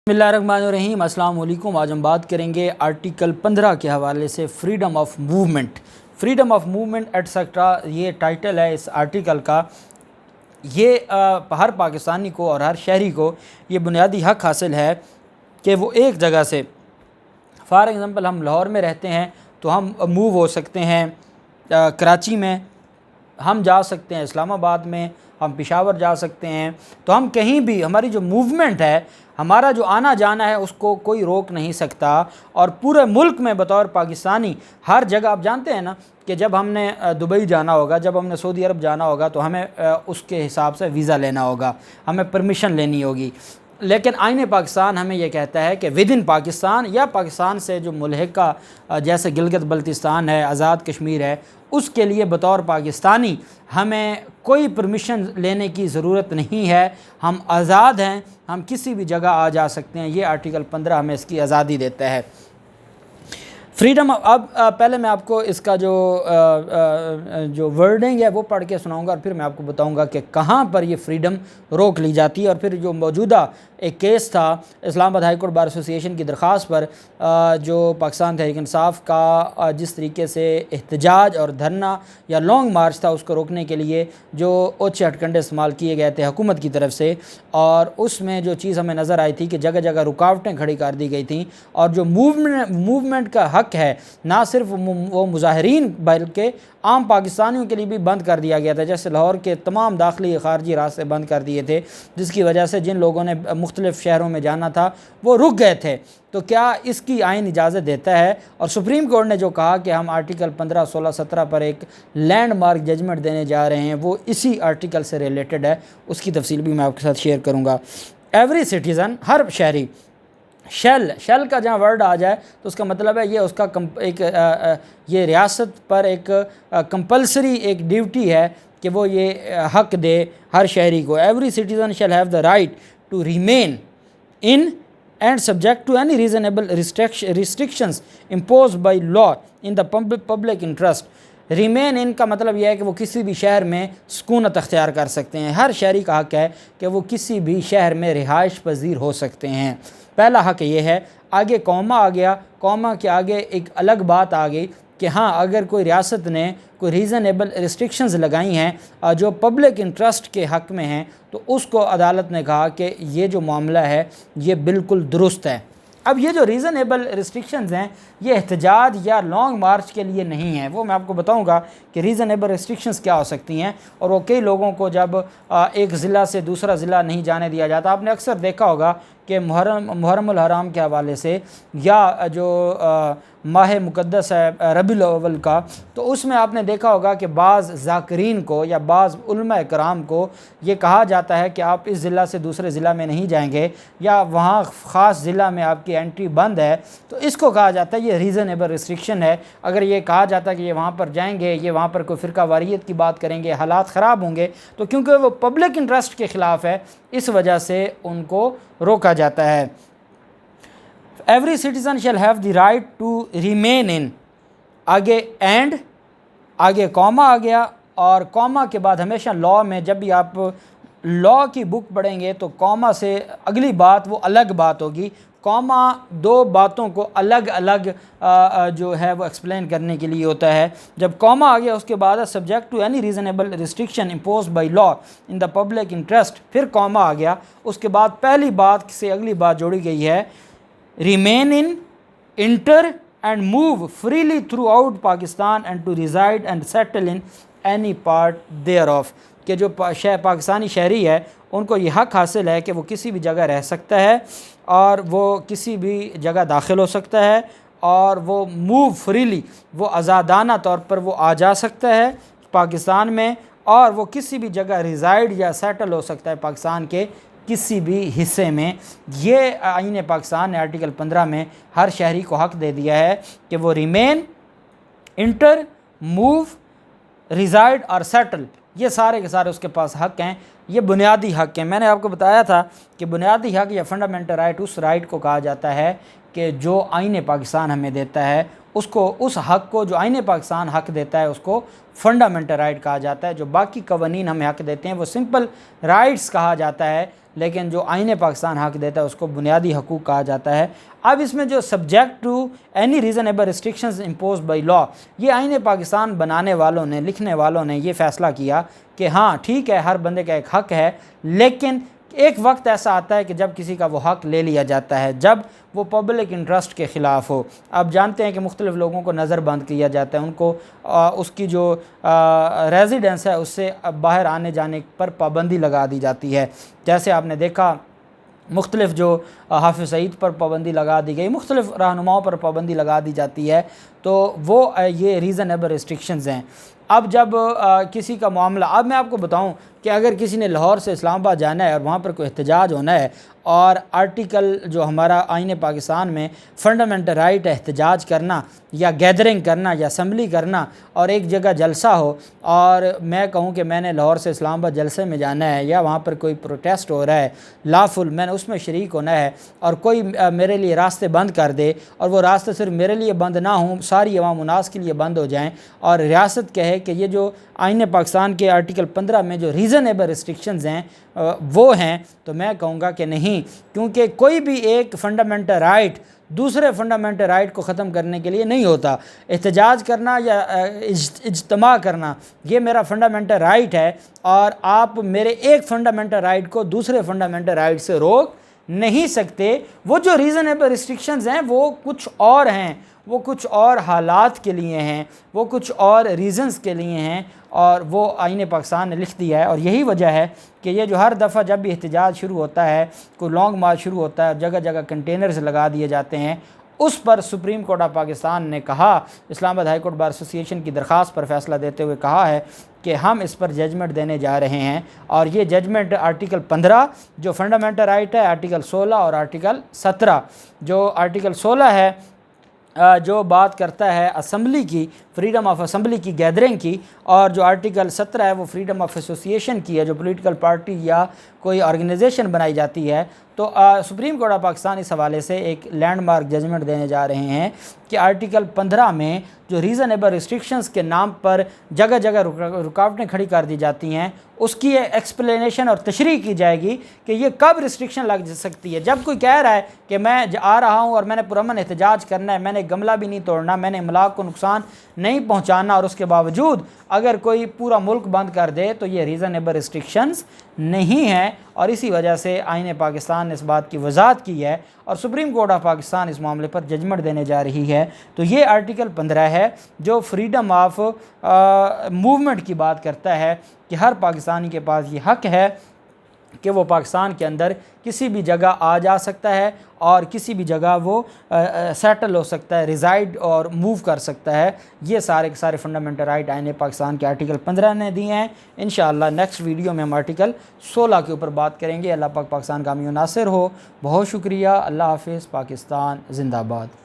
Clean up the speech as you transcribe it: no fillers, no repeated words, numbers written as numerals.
बिस्मिल्लाहिर्रहमानिर्रहीम। अस्सलाम वालेकुम। आज हम बात करेंगे आर्टिकल 15 के हवाले से freedom of movement. Freedom of movement etcetera ये टाइटल है इस आर्टिकल का। ये हर पाकिस्तानी को और हर शहरी को ये बुनियादी हक़ हासिल है कि वो एक जगह से, फॉर एग्ज़ाम्पल हम लाहौर में रहते हैं तो हम मूव हो सकते हैं कराची में, हम जा सकते हैं इस्लामाबाद में, हम पेशावर जा सकते हैं। तो हम कहीं भी, हमारी जो मूवमेंट है, हमारा जो आना जाना है, उसको कोई रोक नहीं सकता। और पूरे मुल्क में बतौर पाकिस्तानी हर जगह, आप जानते हैं ना कि जब हमने दुबई जाना होगा, जब हमने सऊदी अरब जाना होगा तो हमें उसके हिसाब से वीज़ा लेना होगा, हमें परमिशन लेनी होगी। लेकिन आईन पाकिस्तान हमें यह कहता है कि विद इन पाकिस्तान या पाकिस्तान से जो मुल्हिका जैसे गिलगित बल्तिस्तान है, आज़ाद कश्मीर है, उसके लिए बतौर पाकिस्तानी हमें कोई परमिशन लेने की ज़रूरत नहीं है। हम आज़ाद हैं, हम किसी भी जगह आ जा सकते हैं। ये आर्टिकल 15 हमें इसकी आज़ादी देता है। फ्रीडम। अब पहले मैं आपको इसका जो वर्डिंग है वो पढ़ के सुनाऊंगा और फिर मैं आपको बताऊंगा कि कहाँ पर ये फ्रीडम रोक ली जाती है। और फिर जो मौजूदा एक केस था Islamabad high court bar association की दरख्वास्त पर, जो पाकिस्तान तहरीक इंसाफ का जिस तरीके से एहतजाज और धरना या लॉन्ग मार्च था, उसको रोकने के लिए जो ओछे हथकंडे इस्तेमाल किए गए थे हुकूमत की तरफ से, और उसमें जो चीज़ हमें नज़र आई थी कि जगह जगह रुकावटें खड़ी कर दी गई थी। और जो मूवमेंट का हक़ है, ना सिर्फ वो मुजाहिरीन बल्कि आम पाकिस्तानियों के लिए भी बंद कर दिया गया था। जैसे लाहौर के तमाम दाखिली खारजी रास्ते बंद कर दिए थे, जिसकी वजह से जिन लोगों ने मुख्तलिफ़ शहरों में जाना था वो रुक गए थे। तो क्या इसकी आइन इजाज़त देता है? और सुप्रीम कोर्ट ने जो कहा कि हम आर्टिकल 15, 16, 17 पर एक लैंडमार्क जजमेंट देने जा रहे हैं, वो इसी आर्टिकल से रिलेटेड है। उसकी तफसील भी मैं आपके साथ शेयर करूँगा। एवरी सिटीज़न, हर शहरी, शेल का जहाँ वर्ड आ जाए तो उसका मतलब है ये उसका ये रियासत पर एक कंपलसरी एक ड्यूटी है कि वो ये हक़ दे हर शहरी को। Every citizen shall have the right to remain in and subject to any reasonable restrictions impose by law in the public interest. Remain in का मतलब यह है कि वो किसी भी शहर में सुकूनत अख्तियार कर सकते हैं। हर शहरी का हक़ है कि वो किसी भी शहर में रिहाइश पजीर हो सकते हैं। पहला हक़ ये है। आगे कौमा आ गया, कौमा के आगे एक अलग बात आ गई कि हाँ, अगर कोई रियासत ने कोई रीज़नेबल रिस्ट्रिक्शंस लगाई हैं जो पब्लिक इंटरेस्ट के हक़ में हैं, तो उसको अदालत ने कहा कि ये जो मामला है ये बिल्कुल दुरुस्त है। अब ये जो रीज़नेबल रिस्ट्रिक्शंस हैं ये एहतजाज या लॉन्ग मार्च के लिए नहीं है। वो मैं आपको बताऊंगा कि रीज़नेबल रिस्ट्रिक्शंस क्या हो सकती हैं। और वो कई लोगों को जब एक ज़िला से दूसरा ज़िला नहीं जाने दिया जाता, आपने अक्सर देखा होगा कि मुहर्रमुल हराम के हवाले से या जो माह मुक़द्दस है रबीउल अव्वल का, तो उसमें आपने देखा होगा कि बाज़ ज़ाकिरीन को या बाज़ उलमा कराम को ये कहा जाता है कि आप इस ज़िला से दूसरे ज़िला में नहीं जाएंगे या वहाँ ख़ास ज़िला में आपकी एंट्री बंद है। तो इसको कहा जाता है ये रीज़नेबल रिस्ट्रिक्शन है। अगर ये कहा जाता है कि ये वहाँ पर जाएंगे, ये वहाँ पर कोई फ़िरका वारियत की बात करेंगे, हालात ख़राब होंगे, तो क्योंकि वो पब्लिक इंटरेस्ट के ख़िलाफ़ है, इस वजह से उनको रोका जाता है। Every citizen shall have the right to remain in, आगे एंड, आगे कॉमा आ गया, और कॉमा के बाद हमेशा लॉ में जब भी आप लॉ की बुक पढ़ेंगे तो कॉमा से अगली बात वो अलग बात होगी। कॉमा दो बातों को अलग अलग जो है वो एक्सप्लेन करने के लिए होता है। जब कॉमा आ गया उसके बाद subject to any reasonable restriction impose by law in the public interest, फिर कॉमा आ गया, उसके बाद पहली बात से अगली बात जोड़ी गई है, remain in, inter and move freely throughout Pakistan and to reside and settle in any part thereof, कि जो पाकिस्तानी शहरी है उनको ये हक़ हासिल है कि वो किसी भी जगह रह सकता है और वो किसी भी जगह दाखिल हो सकता है और वो मूव फ्रीली, वो आज़ादाना तौर पर वो आ जा सकता है पाकिस्तान में, और वो किसी भी जगह रिज़ाइड या सेटल हो सकता है पाकिस्तान के किसी भी हिस्से में। ये आईन पाकिस्तान ने आर्टिकल 15 में हर शहरी को हक़ दे दिया है कि वो रिमेन, इंटर, मूव, रिज़ाइड और सेटल, ये सारे के सारे उसके पास हक़ हैं। یہ بنیادی حق ہیں۔ میں نے آپ کو بتایا تھا کہ بنیادی حق یا فنڈامنٹل رائٹ اس رائٹ کو کہا جاتا ہے کہ جو آئین پاکستان ہمیں دیتا ہے، اس حق کو جو آئین پاکستان حق دیتا ہے اس کو فنڈامنٹل رائٹ کہا جاتا ہے۔ جو باقی قوانین ہمیں حق دیتے ہیں وہ سمپل رائٹس کہا جاتا ہے، لیکن جو آئین پاکستان حق دیتا ہے اس کو بنیادی حقوق کہا جاتا ہے۔ اب اس میں جو subject to any reasonable restrictions impose by law, یہ آئین پاکستان بنانے والوں نے، لکھنے والوں نے یہ فیصلہ کیا کہ ہاں ٹھیک ہے، ہر بندے کا ایک حق ہے، لیکن ایک وقت ایسا آتا ہے کہ جب کسی کا وہ حق لے لیا جاتا ہے، جب وہ پبلک انٹرسٹ کے خلاف ہو۔ آپ جانتے ہیں کہ مختلف لوگوں کو نظر بند کیا جاتا ہے، ان کو اس کی جو ریزیڈنس ہے اس سے باہر آنے جانے پر پابندی لگا دی جاتی ہے۔ جیسے آپ نے دیکھا مختلف جو حافظ سعید پر پابندی لگا دی گئی، مختلف رہنماؤں پر پابندی لگا دی جاتی ہے، تو وہ یہ ریزنیبل ریسٹرکشنز ہیں۔ اب جب کسی کا معاملہ، اب میں آپ کو بتاؤں کہ اگر کسی نے لاہور سے اسلام آباد جانا ہے اور وہاں پر کوئی احتجاج ہونا ہے، اور آرٹیکل جو ہمارا آئین پاکستان میں فنڈامنٹل رائٹ ہے احتجاج کرنا یا گیدرنگ کرنا یا اسمبلی کرنا، اور ایک جگہ جلسہ ہو اور میں کہوں کہ میں نے لاہور سے اسلام آباد جلسے میں جانا ہے، یا وہاں پر کوئی پروٹیسٹ ہو رہا ہے لافل، میں نے اس میں شریک ہونا ہے، اور کوئی میرے لیے راستے بند کر دے، اور وہ راستے صرف میرے لیے بند نہ ہوں، ساری عوام الناس کے لیے بند ہو جائیں، اور ریاست کہے کہ یہ جو آئین پاکستان کے آرٹیکل 15 میں جو ریزنیبل ریسٹرکشنز ہیں وہ ہیں، تو میں کہوں گا کہ نہیں، کیونکہ کوئی بھی ایک فنڈامنٹل رائٹ دوسرے فنڈامنٹل رائٹ کو ختم کرنے کے لیے نہیں ہوتا۔ احتجاج کرنا یا اجتماع کرنا یہ میرا فنڈامنٹل رائٹ ہے، اور آپ میرے ایک فنڈامنٹل رائٹ کو دوسرے فنڈامنٹل رائٹ سے روک نہیں سکتے۔ وہ جو ریزنیبل ریسٹرکشنز ہیں وہ کچھ اور ہیں، وہ کچھ اور حالات کے لیے ہیں، وہ کچھ اور ریزنز کے لیے ہیں، اور وہ آئین پاکستان نے لکھ دیا ہے۔ اور یہی وجہ ہے کہ یہ جو ہر دفعہ جب بھی احتجاج شروع ہوتا ہے، کوئی لانگ مارچ شروع ہوتا ہے، جگہ جگہ کنٹینرز لگا دیے جاتے ہیں، اس پر سپریم کورٹ آف پاکستان نے کہا، اسلام آباد ہائی کورٹ بار ایسوسی ایشن کی درخواست پر فیصلہ دیتے ہوئے کہا ہے کہ ہم اس پر ججمنٹ دینے جا رہے ہیں، اور یہ ججمنٹ آرٹیکل 15 جو فنڈامنٹل رائٹ ہے، آرٹیکل 16 اور آرٹیکل 17۔ جو آرٹیکل 16 ہے جو بات کرتا ہے اسمبلی کی، فریڈم آف اسمبلی کی، گیدرنگ کی، اور جو آرٹیکل 17 ہے وہ فریڈم آف ایسوسی ایشن کی ہے، جو پولیٹیکل پارٹی یا کوئی آرگنائزیشن بنائی جاتی ہے۔ تو سپریم کورٹ آف پاکستان اس حوالے سے ایک لینڈ مارک ججمنٹ دینے جا رہے ہیں کہ آرٹیکل 15 میں جو ریزنیبل ریسٹرکشنز کے نام پر جگہ جگہ رکاوٹیں کھڑی کر دی جاتی ہیں، اس کی ایکسپلینیشن اور تشریح کی جائے گی کہ یہ کب ریسٹرکشن لگ سکتی ہے۔ جب کوئی کہہ رہا ہے کہ میں آ رہا ہوں اور میں نے پرامن احتجاج کرنا ہے، میں نے گملہ بھی نہیں توڑنا، میں نے املاک کو نقصان نہیں پہنچانا، اور اس کے باوجود اگر کوئی پورا ملک بند کر دے تو یہ ریزنیبل ریسٹرکشنز نہیں ہیں، اور اسی وجہ سے آئین پاکستان نے اس بات کی وضاحت کی ہے، اور سپریم کورٹ آف پاکستان اس معاملے پر ججمنٹ دینے جا رہی ہے۔ تو یہ آرٹیکل 15 ہے جو فریڈم آف موومنٹ کی بات کرتا ہے کہ ہر پاکستانی کے پاس یہ حق ہے کہ وہ پاکستان کے اندر کسی بھی جگہ آ جا سکتا ہے، اور کسی بھی جگہ وہ سیٹل ہو سکتا ہے، ریزائڈ اور موو کر سکتا ہے۔ یہ سارے کے سارے فنڈامنٹل رائٹ آئین پاکستان کے آرٹیکل 15 نے دیے ہیں۔ انشاءاللہ نیکسٹ ویڈیو میں ہم آرٹیکل 16 کے اوپر بات کریں گے۔ اللہ پاک پاکستان کا حامی و ناصر ہو۔ بہت شکریہ۔ اللہ حافظ۔ پاکستان زندہ باد۔